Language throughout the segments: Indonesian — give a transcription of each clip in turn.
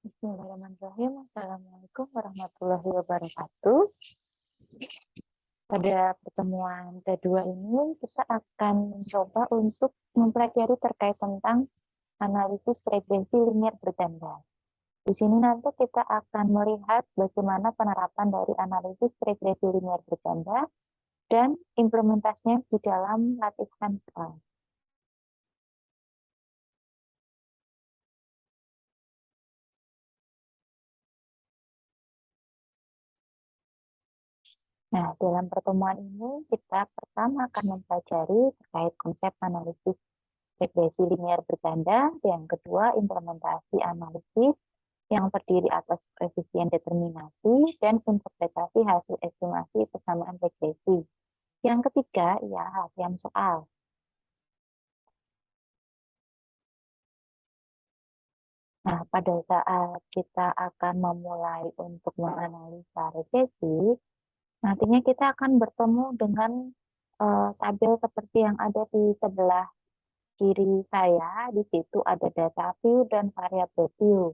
Bismillahirrahmanirrahim. Assalamualaikum warahmatullahi wabarakatuh. Pada pertemuan kedua ini, kita akan mencoba untuk mempelajari terkait tentang analisis regresi linier berganda. Di sini nanti kita akan melihat bagaimana penerapan dari analisis regresi linier berganda dan implementasinya di dalam latihan kelas. Nah, dalam pertemuan ini kita pertama akan mempelajari terkait konsep analisis regresi linier berganda, yang kedua implementasi analisis yang terdiri atas koefisien determinasi dan interpretasi hasil estimasi persamaan regresi. Yang ketiga ialah latihan soal. Nah, pada saat kita akan memulai untuk menganalisa regresi, nantinya kita akan bertemu dengan tabel seperti yang ada di sebelah kiri saya. Di situ ada data view dan variabel view.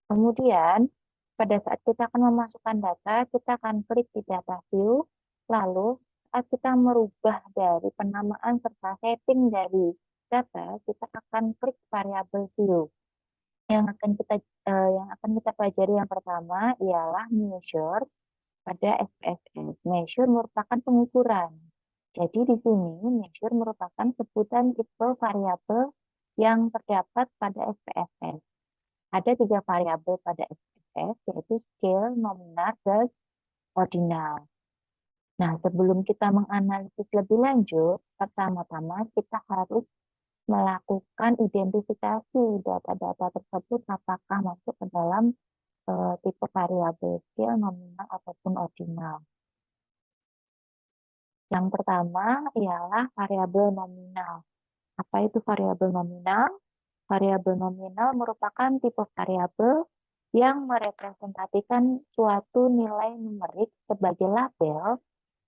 Kemudian, pada saat kita akan memasukkan data, kita akan klik di data view, lalu saat kita merubah dari penamaan serta setting dari data, kita akan klik variabel view. Yang akan kita pelajari yang pertama ialah measure pada SPSS. Measure merupakan pengukuran. Jadi di sini measure merupakan sebutan tipe variabel yang terdapat pada SPSS. Ada 3 variabel pada SPSS, yaitu scale, nominal, dan ordinal. Nah, sebelum kita menganalisis lebih lanjut, pertama-tama kita harus melakukan identifikasi data-data tersebut apakah masuk ke dalam tipe variabel scale, nominal, ataupun ordinal. Yang pertama ialah variabel nominal. Apa itu variabel nominal? Variabel nominal merupakan tipe variabel yang merepresentasikan suatu nilai numerik sebagai label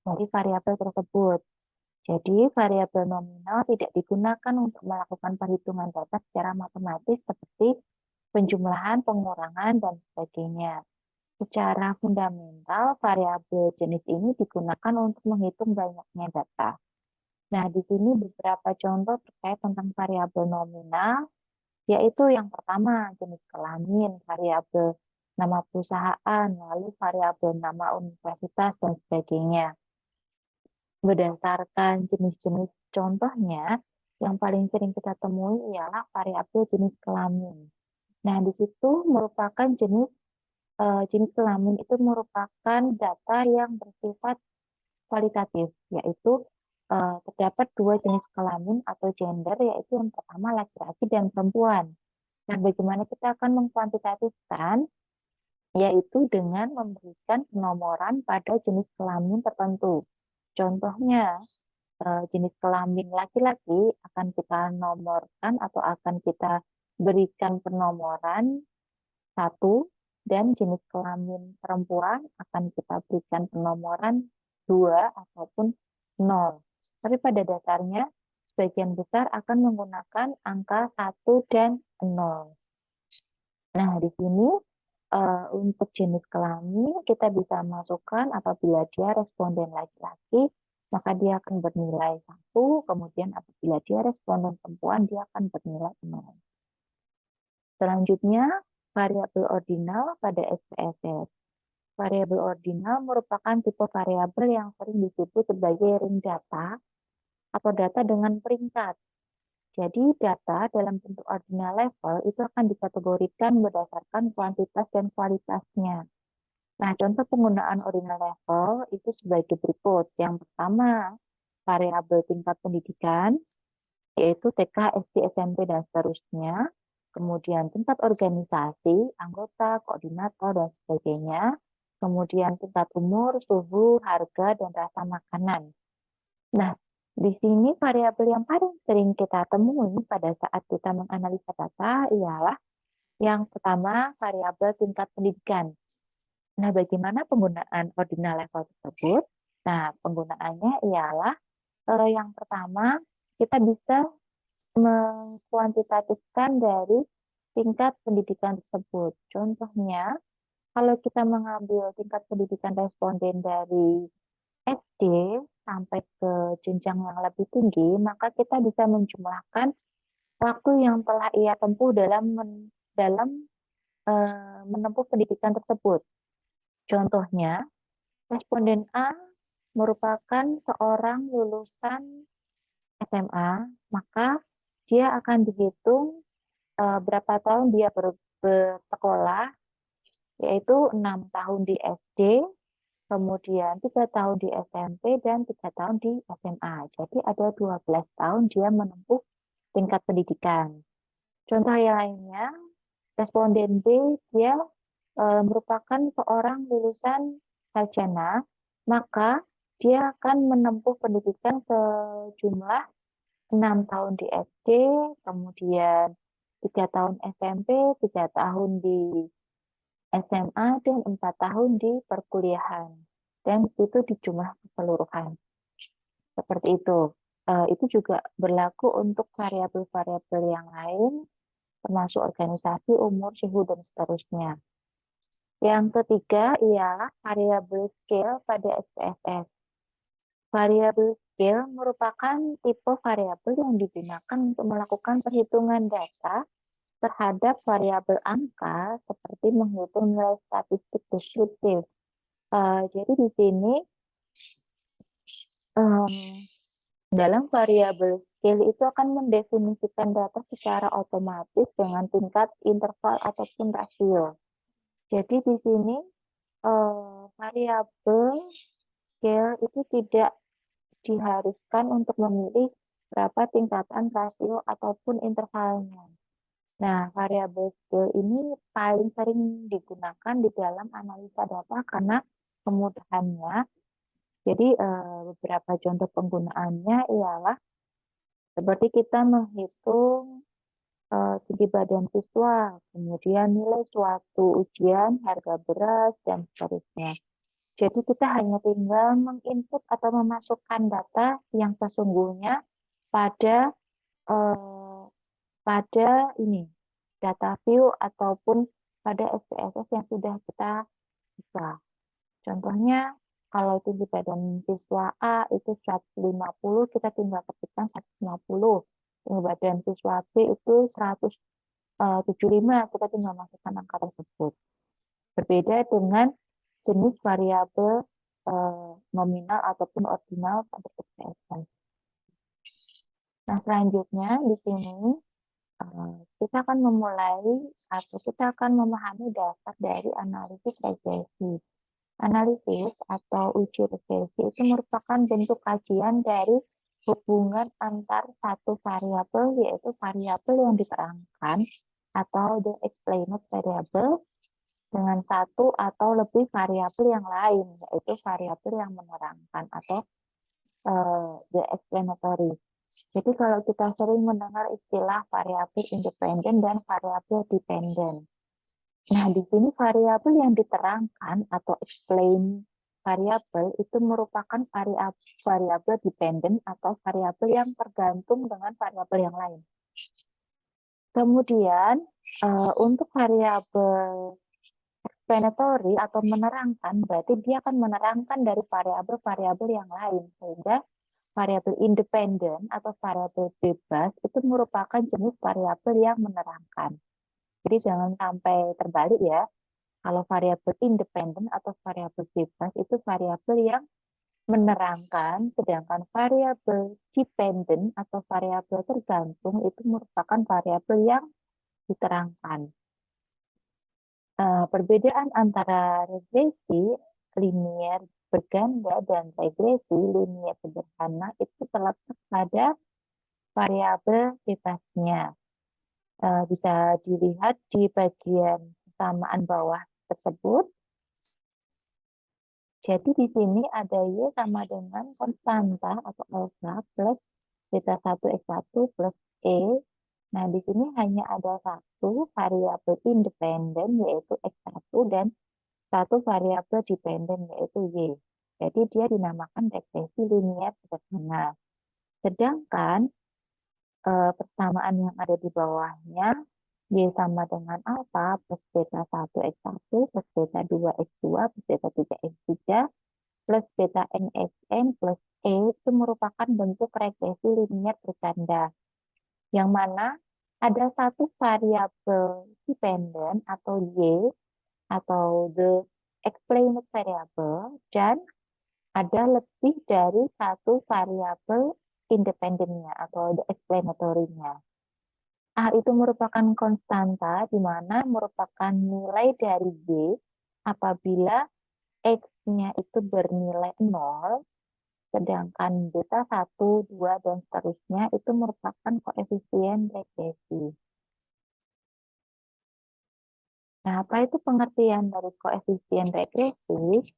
dari variabel tersebut. Jadi, variabel nominal tidak digunakan untuk melakukan perhitungan data secara matematis seperti penjumlahan, pengurangan, dan sebagainya. Secara fundamental, variabel jenis ini digunakan untuk menghitung banyaknya data. Nah, di sini beberapa contoh terkait tentang variabel nominal, yaitu yang pertama jenis kelamin, variabel nama perusahaan, lalu variabel nama universitas, dan sebagainya. Berdasarkan jenis-jenis contohnya, yang paling sering kita temui ialah variabel jenis kelamin. Nah, di situ merupakan jenis kelamin itu merupakan data yang bersifat kualitatif, yaitu terdapat 2 jenis kelamin atau gender, yaitu yang pertama laki-laki dan perempuan. Nah, bagaimana kita akan mengkuantitatifkan, yaitu dengan memberikan penomoran pada jenis kelamin tertentu. Contohnya, jenis kelamin laki-laki akan kita nomorkan atau akan kita berikan penomoran 1, dan jenis kelamin perempuan akan kita berikan penomoran 2 ataupun 0. Tapi pada dasarnya, sebagian besar akan menggunakan angka 1 dan 0. Nah, di sini untuk jenis kelamin kita bisa masukkan apabila dia responden laki-laki, maka dia akan bernilai 1, kemudian apabila dia responden perempuan, dia akan bernilai 0. Selanjutnya, variabel ordinal pada SPSS. Variabel ordinal merupakan tipe variabel yang sering disebut sebagai ring data atau data dengan peringkat. Jadi data dalam bentuk ordinal level itu akan dikategorikan berdasarkan kuantitas dan kualitasnya. Nah, contoh penggunaan ordinal level itu sebagai berikut. Yang pertama, variabel tingkat pendidikan, yaitu TK, SD, SMP, dan seterusnya. Kemudian tingkat organisasi, anggota, koordinator, dan sebagainya. Kemudian tingkat umur, suhu, harga, dan rasa makanan. Nah, di sini variabel yang paling sering kita temui pada saat kita menganalisa data ialah yang pertama, variabel tingkat pendidikan. Nah, bagaimana penggunaan ordinal level tersebut? Nah, penggunaannya ialah yang pertama, kita bisa mengkuantitatifkan dari tingkat pendidikan tersebut. Contohnya, kalau kita mengambil tingkat pendidikan responden dari SD sampai ke jenjang yang lebih tinggi, maka kita bisa menjumlahkan waktu yang telah ia tempuh dalam menempuh pendidikan tersebut. Contohnya, responden A merupakan seorang lulusan SMA, maka dia akan dihitung berapa tahun dia bersekolah, yaitu 6 tahun di SD, kemudian 3 tahun di SMP, dan 3 tahun di SMA. Jadi ada 12 tahun dia menempuh tingkat pendidikan. Contoh yang lainnya, responden B, dia merupakan seorang lulusan sarjana, maka dia akan menempuh pendidikan sejumlah 6 tahun di SD, kemudian 3 tahun SMP, 3 tahun di SMA, dan 4 tahun di perkuliahan. Dan itu di jumlah keseluruhan. Seperti itu. Itu juga berlaku untuk variabel-variabel yang lain, termasuk organisasi, umur, suhu, dan seterusnya. Yang ketiga ialah variabel scale pada SPSS. Variabel scale merupakan tipe variabel yang digunakan untuk melakukan perhitungan data terhadap variabel angka seperti menghitung nilai statistik deskriptif. Jadi di sini dalam variabel scale itu akan mendefinisikan data secara otomatis dengan tingkat interval ataupun rasio. Jadi di sini variabel scale itu tidak diharuskan untuk memilih berapa tingkatan rasio ataupun intervalnya. Nah, variabel scale ini paling sering digunakan di dalam analisa data karena kemudahannya. Jadi beberapa contoh penggunaannya ialah seperti kita menghitung tinggi badan siswa, kemudian nilai suatu ujian, harga beras, dan seterusnya. Jadi kita hanya tinggal menginput atau memasukkan data yang sesungguhnya pada data view ataupun pada SPSS yang sudah kita buka. Contohnya kalau tinggi badan siswa A itu 150, kita tinggal ketikkan 150. Tinggi badan siswa B itu 175, kita tinggal masukkan angka tersebut. Berbeda dengan jenis variabel nominal ataupun ordinal pada SPSS. Nah, selanjutnya di sini kita akan memulai atau kita akan memahami dasar dari analisis regresi. Analisis atau uji regresi itu merupakan bentuk kajian dari hubungan antar satu variabel, yaitu variabel yang diterangkan atau the explained variables, dengan satu atau lebih variabel yang lain, yaitu variabel yang menerangkan atau the explanatory. Jadi kalau kita sering mendengar istilah variabel independen dan variabel dependen. Nah, di sini variabel yang diterangkan atau explain variabel itu merupakan variabel dependen atau variabel yang tergantung dengan variabel yang lain. Kemudian untuk variabel explanatory atau menerangkan, berarti dia akan menerangkan dari variabel-variabel yang lain, sehingga variabel independen atau variabel bebas itu merupakan jenis variabel yang menerangkan. Jadi jangan sampai terbalik ya. Kalau variabel independen atau variabel bebas itu variabel yang menerangkan, sedangkan variabel dependent atau variabel tergantung itu merupakan variabel yang diterangkan. Perbedaan antara regresi linier berganda dan regresi linier sederhana itu terletak pada variabel bebasnya. Bisa dilihat di bagian kesamaan bawah tersebut. Jadi di sini ada Y sama dengan konstanta atau alfa plus beta 1 X1 plus E. Nah, di sini hanya ada satu variabel independen yaitu X1 dan satu variabel dependen yaitu Y. Jadi dia dinamakan regresi linier sederhana. Sedangkan persamaan yang ada di bawahnya Y sama dengan alfa plus beta 1 X1 plus beta 2 X2 plus beta 3 X3 plus beta N Xn plus E itu merupakan bentuk regresi linier bercanda, yang mana ada satu variabel dependen atau Y atau the explained variable dan ada lebih dari satu variabel independennya atau the explanatory-nya. A itu merupakan konstanta di mana merupakan nilai dari Y apabila X-nya itu bernilai 0, sedangkan beta 1, 2, dan seterusnya itu merupakan koefisien regresi. Nah, apa itu pengertian dari koefisien regresi?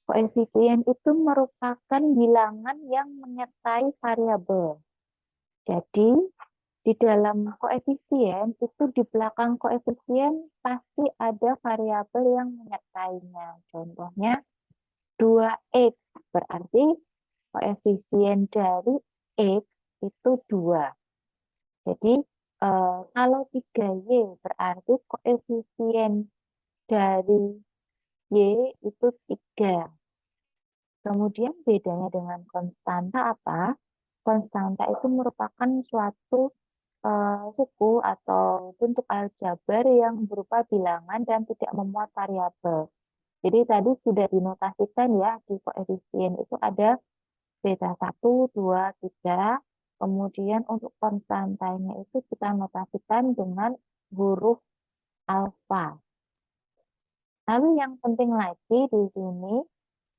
Koefisien itu merupakan bilangan yang menyertai variabel. Jadi, di dalam koefisien itu di belakang koefisien pasti ada variabel yang menyertainya. Contohnya 2x, berarti koefisien dari x itu 2. Jadi kalau 3y berarti koefisien dari y itu 3. Kemudian bedanya dengan konstanta apa? Konstanta itu merupakan suatu suku atau bentuk aljabar yang berupa bilangan dan tidak memuat variabel. Jadi tadi sudah dinotasikan ya, di koefisien itu ada beta 1, 2, 3. Kemudian untuk konstantanya itu kita notasikan dengan huruf alfa. Lalu yang penting lagi di sini,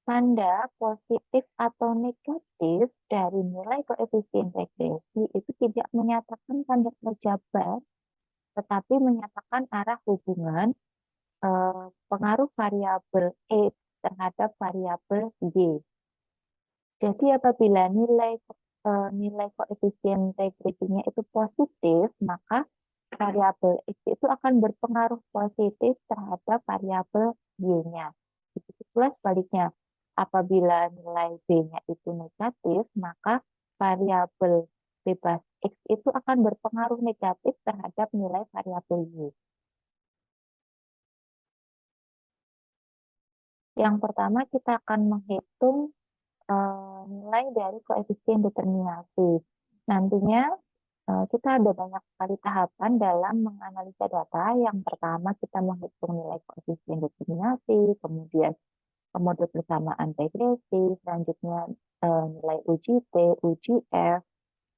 tanda positif atau negatif dari nilai koefisien regresi itu tidak menyatakan tanda terjabar, tetapi menyatakan arah hubungan pengaruh variabel X terhadap variabel Y. Jadi apabila nilai koefisien regresinya itu positif, maka variabel X itu akan berpengaruh positif terhadap variabel Y-nya. Begitu pula sebaliknya, apabila nilai B-nya itu negatif, maka variabel bebas X itu akan berpengaruh negatif terhadap nilai variabel Y. Yang pertama kita akan menghitung nilai dari koefisien determinasi. Nantinya kita ada banyak sekali tahapan dalam menganalisa data. Yang pertama kita menghitung nilai koefisien determinasi, kemudian mode persamaan regresi, selanjutnya nilai uji T, uji F,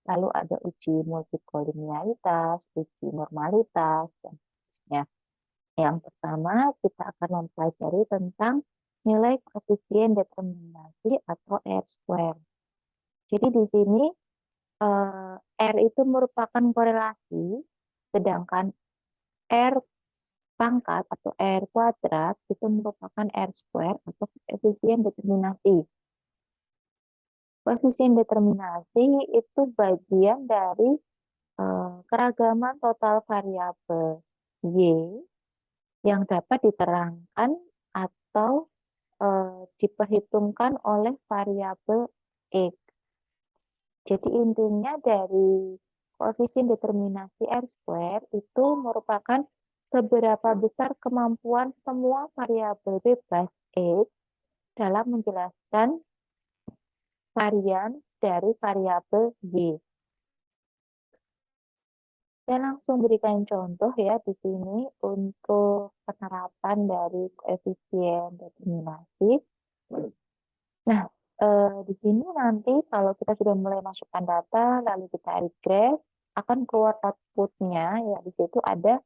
lalu ada uji multikolinearitas, uji normalitas, dan seterusnya. Yang pertama kita akan mempelajari tentang nilai koefisien determinasi atau R-square. Jadi di sini R itu merupakan korelasi, sedangkan R pangkat atau R kuadrat itu merupakan R square atau koefisien determinasi. Koefisien determinasi itu bagian dari keragaman total variabel Y yang dapat diterangkan atau diperhitungkan oleh variabel X. Jadi intinya dari koefisien determinasi R-square itu merupakan seberapa besar kemampuan semua variabel bebas X dalam menjelaskan varian dari variabel Y. Saya langsung berikan contoh ya di sini untuk penerapan dari koefisien determinasi. Nah, di sini nanti kalau kita sudah mulai masukkan data, lalu kita regress, akan keluar outputnya, ya di situ ada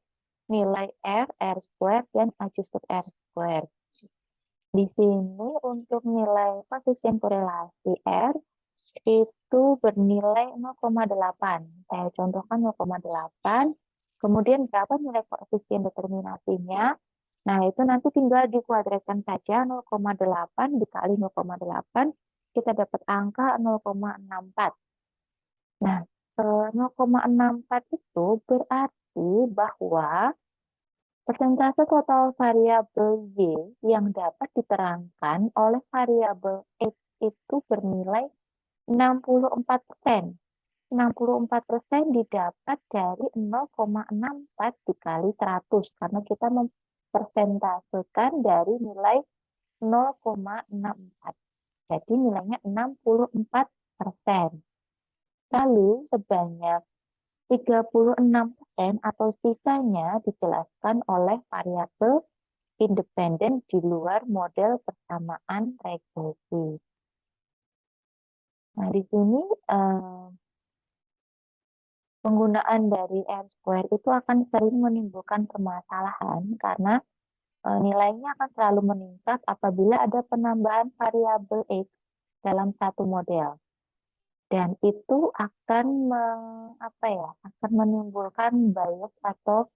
nilai R, R square, dan adjusted R square. Di sini untuk nilai koefisien korelasi R itu bernilai 0,8. Saya contohkan 0,8. Kemudian berapa nilai koefisien determinasinya? Nah, itu nanti tinggal dikuadratkan saja 0,8 dikali 0,8, kita dapat angka 0,64. Nah, 0,64 itu berarti bahwa persentase total variabel Y yang dapat diterangkan oleh variabel X itu bernilai 64%. 64% didapat dari 0,64 dikali 100 karena kita mempersentasekan dari nilai 0,64. Jadi nilainya 64%. Lalu sebanyak 36% atau sisanya dijelaskan oleh variabel independen di luar model persamaan regresi. Nah, di sini penggunaan dari R-square itu akan sering menimbulkan permasalahan karena nilainya akan selalu meningkat apabila ada penambahan variabel X dalam satu model. Dan itu akan akan menimbulkan bias atau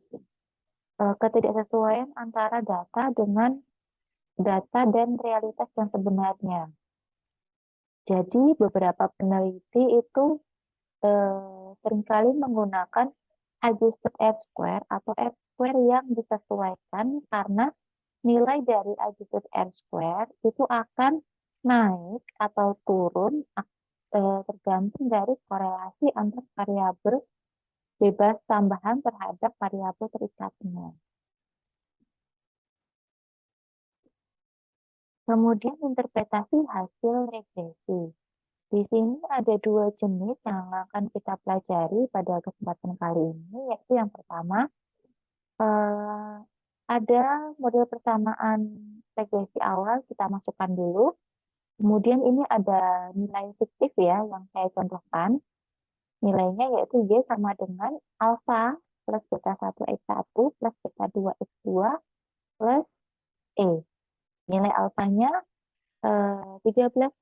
ketidaksesuaian antara data dengan data dan realitas yang sebenarnya. Jadi beberapa peneliti itu seringkali menggunakan adjusted R-square atau R-square yang disesuaikan karena nilai dari adjusted R-square itu akan naik atau turun tergantung dari korelasi antar variabel bebas tambahan terhadap variabel terikatnya. Kemudian interpretasi hasil regresi. Di sini ada dua jenis yang akan kita pelajari pada kesempatan kali ini, yaitu yang pertama, ada model persamaan regresi awal, kita masukkan dulu. Kemudian ini ada nilai fiktif ya, yang saya contohkan. Nilainya yaitu Y sama dengan alfa plus beta 1 X1 plus beta 2 X2 plus E. Nilai alfanya 13,01.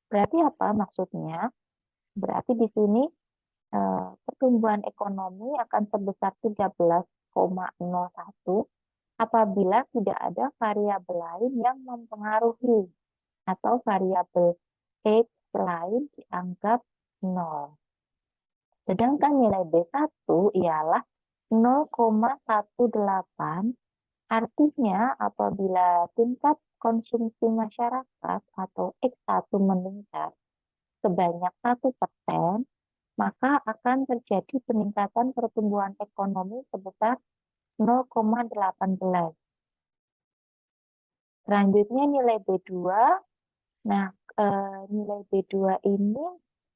Berarti apa maksudnya? Berarti di sini pertumbuhan ekonomi akan sebesar 13,01 apabila tidak ada variabel lain yang mempengaruhi atau variabel X lain dianggap 0. Sedangkan nilai B1 ialah 0,18, artinya apabila tingkat konsumsi masyarakat atau X1 meningkat sebanyak 1%, maka akan terjadi peningkatan pertumbuhan ekonomi sebesar 0,18. Selanjutnya nilai B2. Nah, nilai B2 ini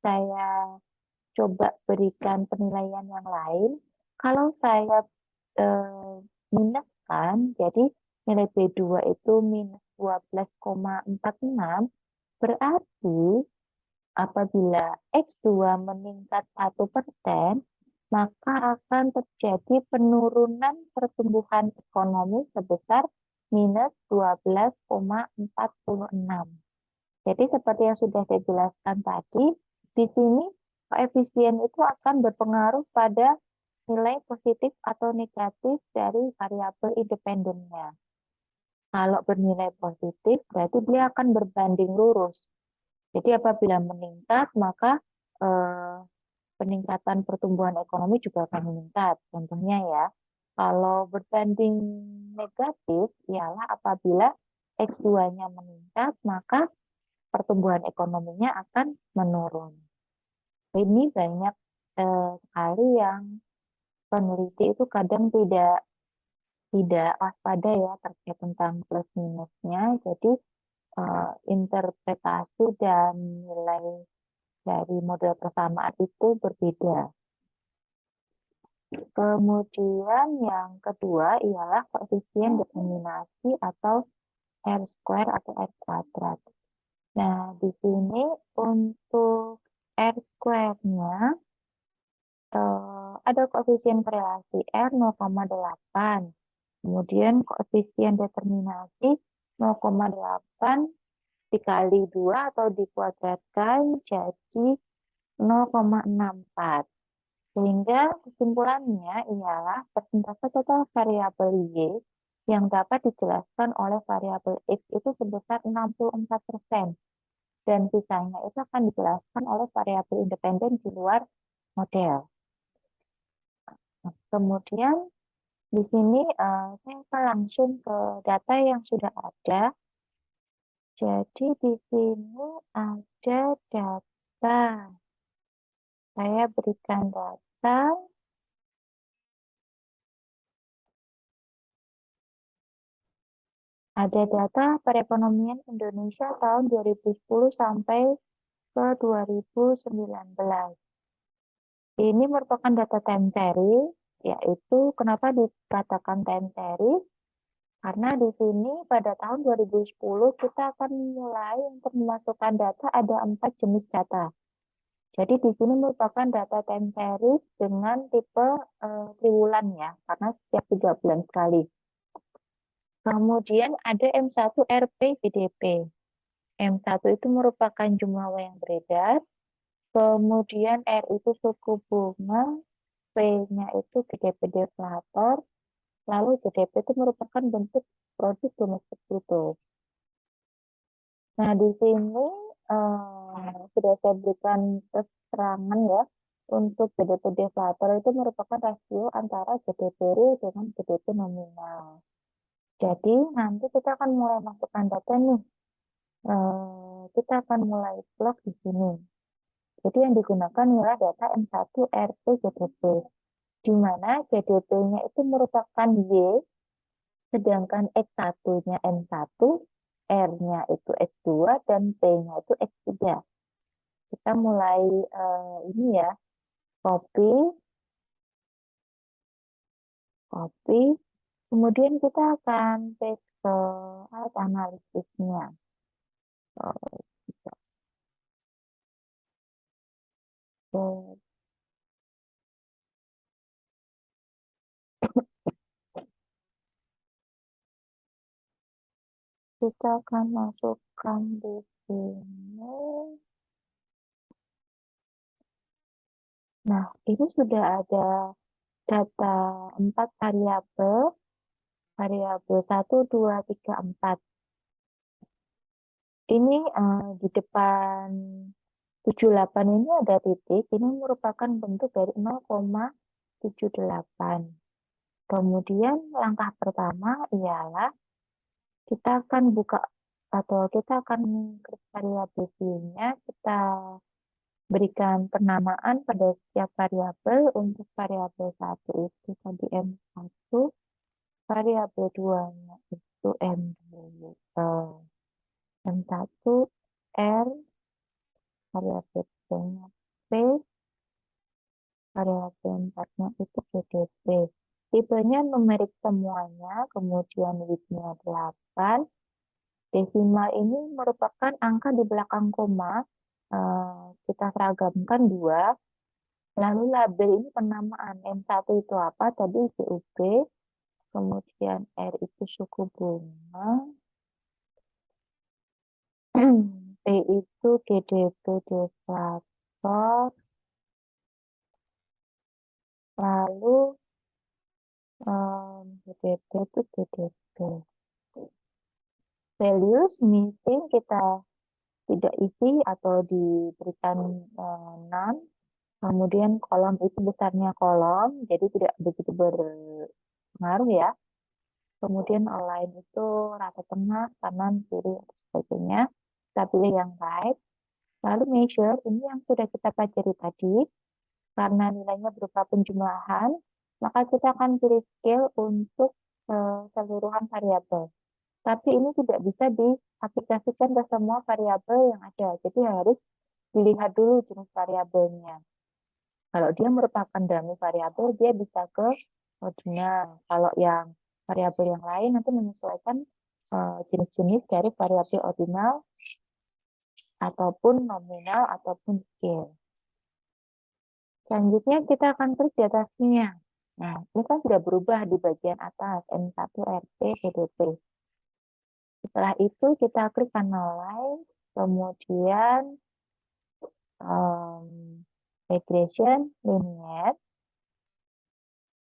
saya coba berikan penilaian yang lain. Kalau saya minuskan, jadi nilai B2 itu minus 12,46, berarti apabila X2 meningkat 1%, maka akan terjadi penurunan pertumbuhan ekonomi sebesar minus 12,46. Jadi seperti yang sudah saya jelaskan tadi, di sini koefisien itu akan berpengaruh pada nilai positif atau negatif dari variabel independennya. Kalau bernilai positif, berarti dia akan berbanding lurus. Jadi apabila meningkat, maka peningkatan pertumbuhan ekonomi juga akan meningkat. Contohnya ya, kalau berbanding negatif, ialah apabila X2-nya meningkat, maka pertumbuhan ekonominya akan menurun. Ini banyak sekali yang peneliti itu kadang tidak waspada ya terkait tentang plus minusnya. Jadi interpretasi dan nilai dari model persamaan itu berbeda. Kemudian yang kedua ialah koefisien determinasi atau R-square atau R kuadrat. Nah, di sini untuk R-square-nya ada koefisien korelasi R 0,8. Kemudian koefisien determinasi 0,8 dikali 2 atau dikuadratkan jadi 0,64. Sehingga kesimpulannya ialah persentase total variabel Y yang dapat dijelaskan oleh variabel X itu sebesar 64%. Dan sisanya itu akan dijelaskan oleh variabel independen di luar model. Nah, kemudian di sini saya akan langsung ke data yang sudah ada. Jadi di sini ada data Saya berikan data. Ada data perekonomian Indonesia tahun 2010 sampai ke 2019. Ini merupakan data time series, yaitu kenapa dikatakan time series? Karena di sini pada tahun 2010 kita akan mulai untuk memasukkan data ada 4 jenis data. Jadi di sini merupakan data time series dengan tipe triwulan ya, karena setiap 3 bulan sekali. Kemudian ada M1 RP GDP. M1 itu merupakan jumlah uang yang beredar. Kemudian R itu suku bunga, P-nya itu GDP deflator, lalu GDP itu merupakan bentuk produk domestik bruto. Nah, di sini sudah saya berikan keterangan ya, untuk GDP deflator itu merupakan rasio antara GDP real dengan GDP nominal. Jadi, nanti kita akan mulai masukkan data nih. Kita akan mulai plug di sini. Jadi yang digunakan adalah data M1 RP GDP, di mana GDP-nya itu merupakan Y, sedangkan X1-nya M1, R-nya itu X2, dan P-nya itu X3. Kita mulai ini ya, copy, kemudian kita akan paste ke alat analisisnya. Oke. Kita akan masukkan di sini. Nah, ini sudah ada data 4 variabel, variabel 1, 2, 3, 4. Ini di depan 78 ini ada titik, ini merupakan bentuk dari 0,78. Kemudian langkah pertama ialah kita akan buka atau kita akan klik variabel view-nya, kita berikan penamaan pada setiap variabel. Untuk variabel 1 itu tadi M1, variabel 2-nya itu M1 R, variabel 3-nya P, variabel 4-nya itu GDP. Tipenya numerik semuanya, kemudian width-nya 8. Desimal ini merupakan angka di belakang koma, kita seragamkan 2. Lalu label ini penamaan. M1 itu apa? Tadi CUP, kemudian R itu suku bunga, P itu GDP deflator, lalu GDP itu GDP. Values missing kita tidak isi atau diberikan none. Kemudian kolom itu besarnya kolom, jadi tidak begitu berpengaruh ya. Kemudian align itu rata tengah, kanan, kiri, dan sebagainya. Kita pilih yang right. Lalu measure, ini yang sudah kita pelajari tadi. Karena nilainya berupa penjumlahan, maka kita akan pilih scale untuk keseluruhan variabel. Tapi ini tidak bisa diaplikasikan ke semua variabel yang ada. Jadi harus dilihat dulu jenis variabelnya. Kalau dia merupakan dummy variabel, dia bisa ke ordinal. Kalau yang variabel yang lain nanti menyesuaikan jenis-jenis dari variabel ordinal ataupun nominal ataupun scale. Selanjutnya kita akan klik di atasnya. Nah, ini kan sudah berubah di bagian atas M1 RP GDP. Setelah itu kita klik analyze, kemudian regression linear.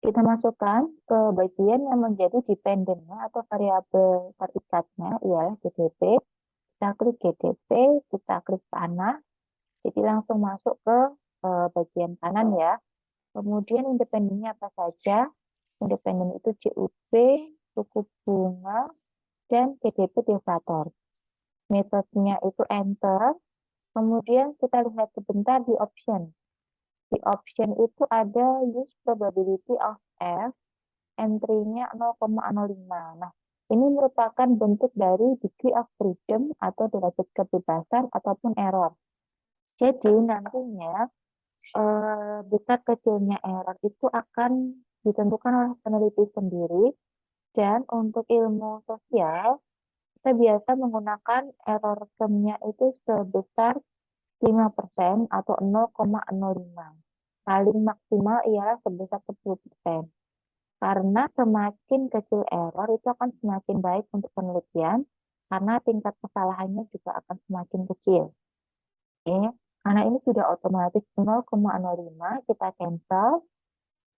Kita masukkan ke bagian yang menjadi dependennya atau variabel terikatnya ialah GDP. Kita klik GDP, kita klik panah, jadi langsung masuk ke bagian kanan ya. Kemudian independennya apa saja? Independen itu CUP, suku bunga, dan GDP deflator. Metodenya itu enter. Kemudian kita lihat sebentar di option. Di option itu ada use probability of F, entry-nya 0,05. Nah, ini merupakan bentuk dari degree of freedom atau derajat kebebasan ataupun error. Jadi nantinya besar kecilnya error itu akan ditentukan oleh peneliti sendiri, dan untuk ilmu sosial kita biasa menggunakan error termnya itu sebesar 5% atau 0,05. Paling maksimal ialah sebesar 10%. Karena semakin kecil error itu akan semakin baik untuk penelitian, karena tingkat kesalahannya juga akan semakin kecil. Oke, karena ini sudah otomatis 0,05, kita cancel.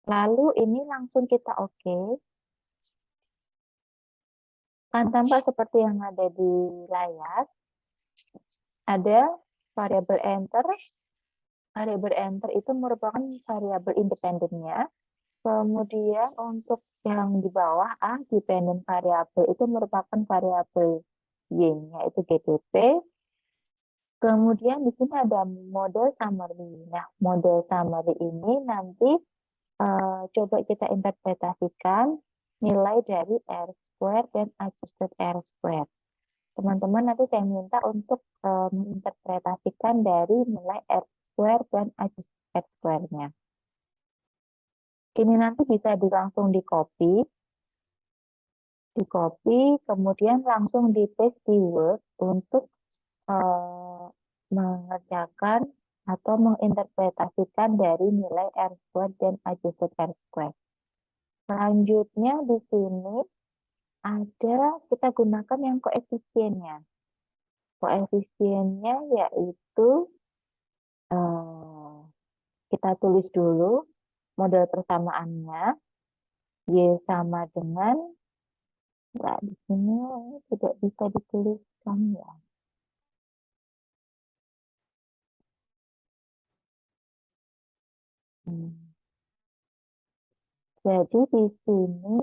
Lalu ini langsung kita oke. Kan tampak seperti yang ada di layar. Ada variabel enter. Variabel enter itu merupakan variabel independennya. Kemudian untuk yang di bawah A, dependent variable itu merupakan variabel Y-nya itu GDP. Kemudian di sini ada model summary. Nah, model summary ini nanti coba kita interpretasikan nilai dari R square dan adjusted R square. Teman-teman nanti saya minta untuk menginterpretasikan dari nilai R square dan adjusted R square-nya. Ini nanti bisa langsung di copy, kemudian langsung di paste di Word untuk mengerjakan atau menginterpretasikan dari nilai R square dan adjusted R square. Selanjutnya di sini ada kita gunakan yang koefisiennya. Koefisiennya yaitu kita tulis dulu model persamaannya. Y sama dengan, enggak, di sini tidak bisa dituliskan ya. Jadi di sini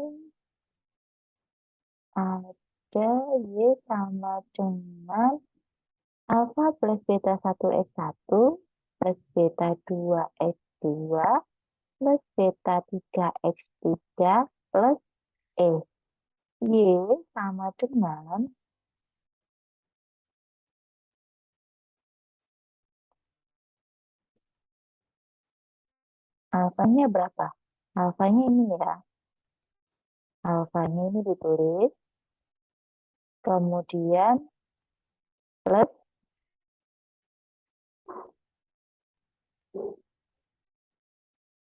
ada Y sama dengan alfa plus beta 1 X1 plus beta 2 X2 plus beta 3 X3 plus E. Y sama dengan alfanya berapa? Alfanya ini ya. Alfanya ini ditulis. Kemudian plus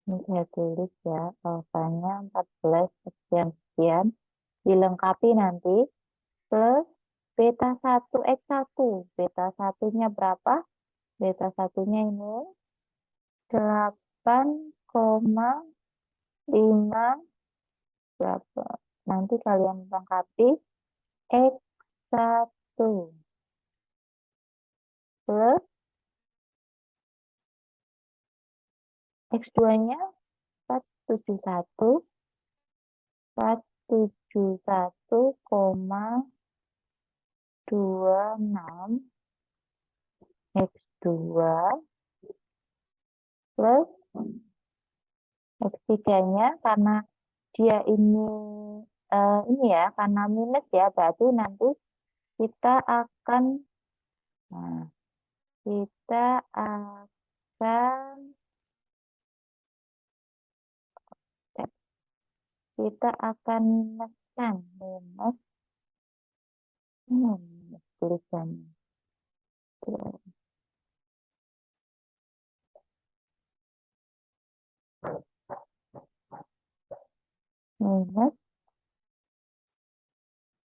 ini saya tulis ya. Alfanya 14 sekian-sekian. Dilengkapi nanti. Plus beta 1 X1. Beta satunya berapa? Beta satunya ini 8,5 berapa? Nanti kalian lengkapi X1 plus X2-nya 471 471,26 X2 plus X3-nya karena dia ini ya, karena minus ya, berarti nanti kita akan nah, kita akan minuskan minus tulisannya minus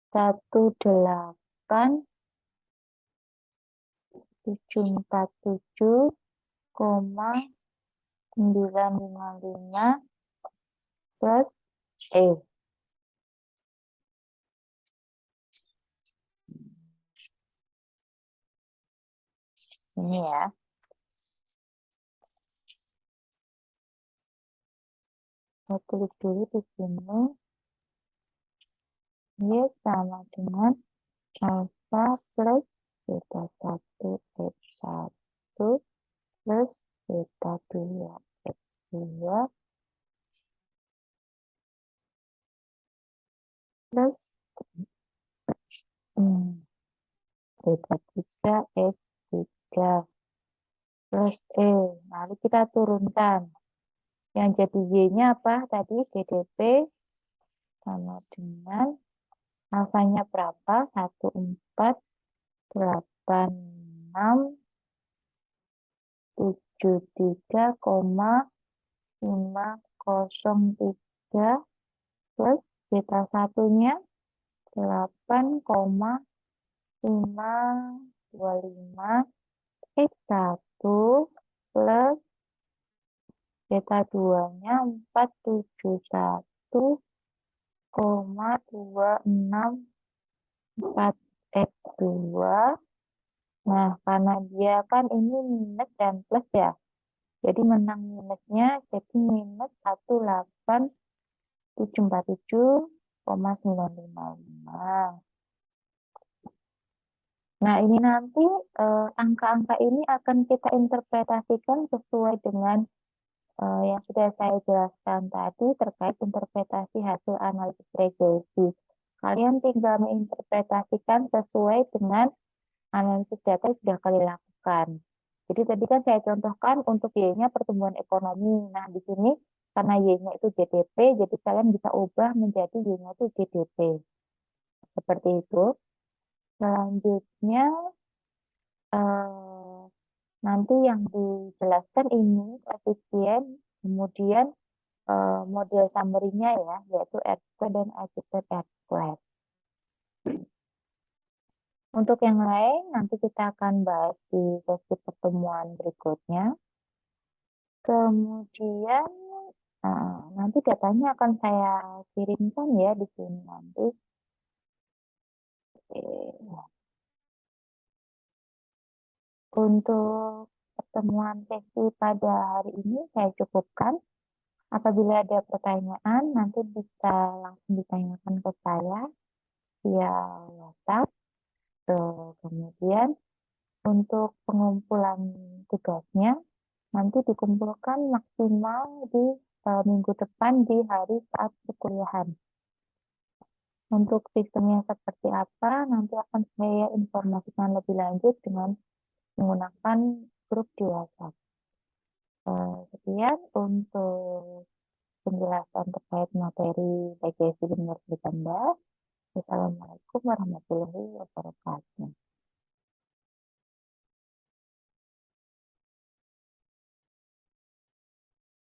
18747,955 plus E. Ini ya. Saya tulis dulu di sini. Y sama dengan alfa plus beta 1 X1 plus beta 2 X 2 plus beta 3 X 3 plus E. Lalu kita turunkan. Yang jadi Y-nya apa? Tadi GDP sama dengan alfanya berapa? 148673,503 plus beta satunya 8,525 X 1 plus beta 2-nya 471,264 X 2. Nah, karena dia kan ini minus dan plus ya. Jadi menang minusnya jadi minus 18747,955. Nah, ini nanti angka-angka ini akan kita interpretasikan sesuai dengan yang sudah saya jelaskan tadi terkait interpretasi hasil analisis regresi. Kalian tinggal menginterpretasikan sesuai dengan analisis data yang sudah kalian lakukan. Jadi tadi kan saya contohkan untuk Y-nya pertumbuhan ekonomi. Nah, di sini karena Y-nya itu GDP, jadi kalian bisa ubah menjadi Y-nya itu GDP. Seperti itu. Selanjutnya, nanti yang dijelaskan ini koefisien, kemudian model summary-nya ya, yaitu R2 dan adjusted R2. Untuk yang lain, nanti kita akan bahas di sesi pertemuan berikutnya. Kemudian, nanti datanya akan saya kirimkan ya di sini nanti. Untuk pertemuan sesi pada hari ini saya cukupkan. Apabila ada pertanyaan, nanti bisa langsung ditanyakan ke saya via WhatsApp. Kemudian untuk pengumpulan tugasnya, nanti dikumpulkan maksimal di minggu depan di hari saat perkuliahan. Untuk sistemnya seperti apa, nanti akan saya informasikan lebih lanjut dengan menggunakan grup di WhatsApp. Sekian untuk penjelasan terkait materi regresi linear bertambah. Wassalamualaikum warahmatullahi wabarakatuh.